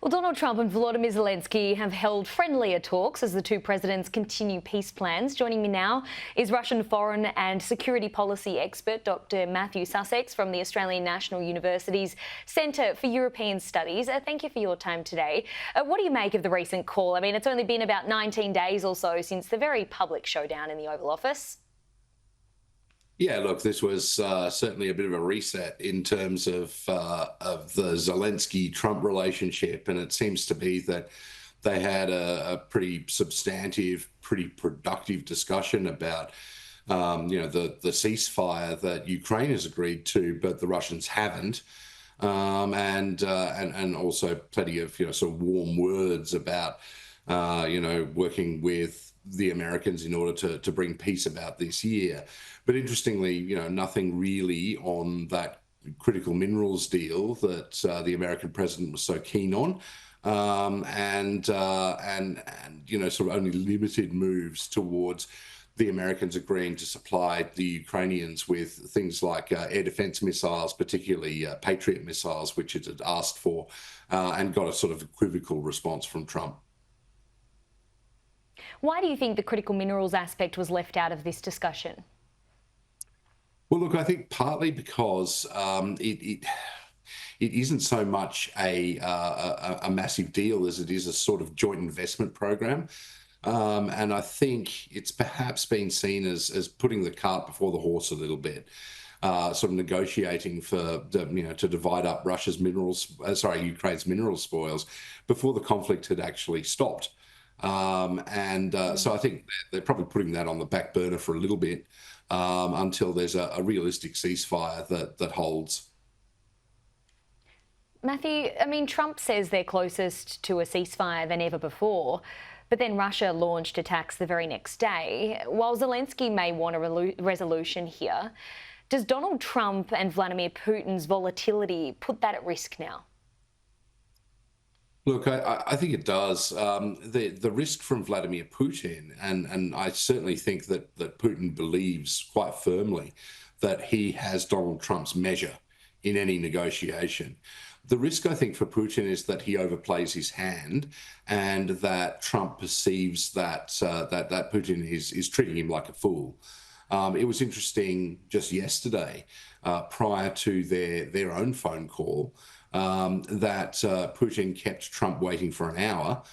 Well, Donald Trump and Volodymyr Zelensky have held friendlier talks as the two presidents continue peace plans. Joining me now is Russian foreign and security policy expert Dr. Matthew Sussex from the Australian National University's Centre for European Studies. Thank you for your time today. What do you make of the recent call? I mean, it's only been about 19 days or so since the very public showdown in the Oval Office. Yeah, look, this was certainly a bit of a reset in terms of the Zelensky-Trump relationship, and it seems to be that they had a pretty substantive, pretty productive discussion about the ceasefire that Ukraine has agreed to, but the Russians haven't, and also plenty of sort of warm words about working with the Americans in order to bring peace about this year. But interestingly, nothing really on that critical minerals deal that the American president was so keen on, and sort of only limited moves towards the Americans agreeing to supply the Ukrainians with things like air defense missiles, particularly Patriot missiles, which it had asked for, and got a sort of equivocal response from Trump. Why do you think the critical minerals aspect was left out of this discussion? Well, look, I think partly because it isn't so much a massive deal as it is a sort of joint investment program. And I think it's perhaps been seen as putting the cart before the horse a little bit, sort of negotiating to divide up Ukraine's mineral spoils before the conflict had actually stopped. So I think they're probably putting that on the back burner for a little bit until there's a realistic ceasefire that holds. Matthew, I mean, Trump says they're closest to a ceasefire than ever before, but then Russia launched attacks the very next day. While Zelensky may want a resolution here, does Donald Trump and Vladimir Putin's volatility put that at risk now? Look, I think it does. The risk from Vladimir Putin, and I certainly think that Putin believes quite firmly that he has Donald Trump's measure in any negotiation. The risk, I think, for Putin is that he overplays his hand, and that Trump perceives that that Putin is treating him like a fool. It was interesting just yesterday, prior to their own phone call, that Putin kept Trump waiting for an hour.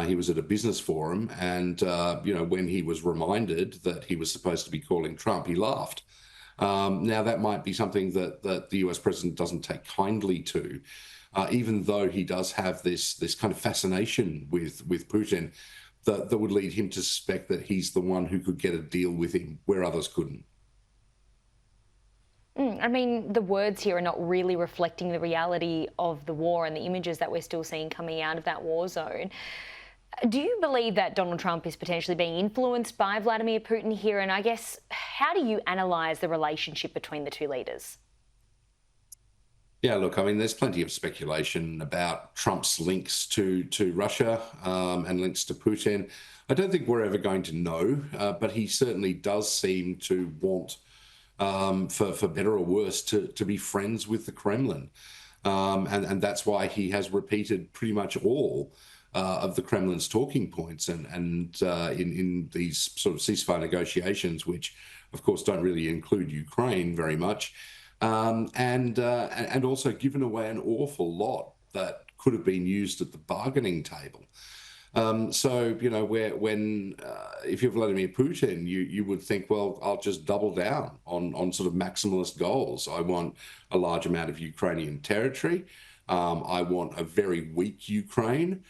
He was at a business forum, and when he was reminded that he was supposed to be calling Trump, he laughed. Now that might be something that the US president doesn't take kindly to, even though he does have this kind of fascination with Putin that would lead him to suspect that he's the one who could get a deal with him where others couldn't. I mean, the words here are not really reflecting the reality of the war and the images that we're still seeing coming out of that war zone. Do you believe that Donald Trump is potentially being influenced by Vladimir Putin here? And I guess, how do you analyse the relationship between the two leaders? Yeah, look, I mean, there's plenty of speculation about Trump's links to Russia and links to Putin. I don't think we're ever going to know, but he certainly does seem to want, for better or worse, to be friends with the Kremlin. And that's why he has repeated pretty much all of the Kremlin's talking points and in these sort of ceasefire negotiations, which, of course, don't really include Ukraine very much, and also given away an awful lot that could have been used at the bargaining table. If you're Vladimir Putin, you would think, well, I'll just double down on sort of maximalist goals. I want a large amount of Ukrainian territory. I want a very weak Ukraine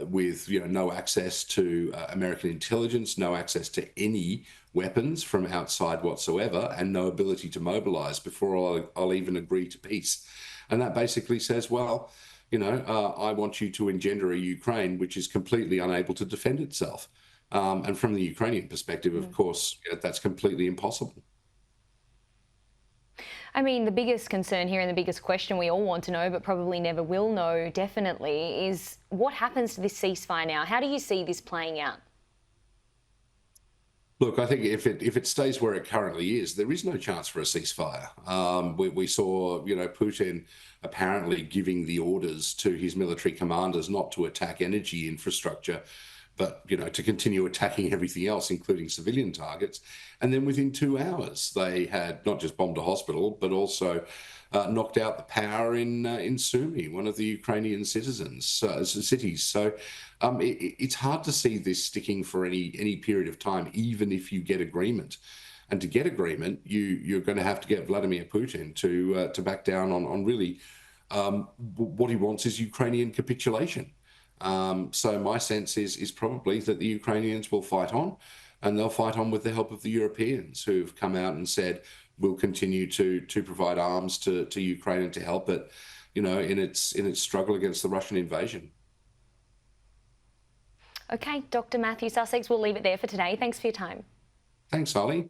with no access to American intelligence, no access to any weapons from outside whatsoever, and no ability to mobilize before I'll even agree to peace. And that basically says, well, I want you to engender a Ukraine which is completely unable to defend itself. And from the Ukrainian perspective, of course, that's completely impossible. I mean, the biggest concern here and the biggest question we all want to know, but probably never will know definitely, is what happens to this ceasefire now? How do you see this playing out? Look, I think if it stays where it currently is, there is no chance for a ceasefire. We saw, Putin apparently giving the orders to his military commanders not to attack energy infrastructure, but to continue attacking everything else, including civilian targets. And then within 2 hours, they had not just bombed a hospital, but also knocked out the power in Sumy, one of the Ukrainian cities. So it's hard to see this sticking for any period of time, even if you get agreement. And to get agreement, you're going to have to get Vladimir Putin to back down on really what he wants is Ukrainian capitulation. So my sense is probably that the Ukrainians will fight on, and they'll fight on with the help of the Europeans, who've come out and said we'll continue to provide arms to Ukraine and to help it, in its struggle against the Russian invasion. Okay, Dr. Matthew Sussex, we'll leave it there for today. Thanks for your time. Thanks, Holly.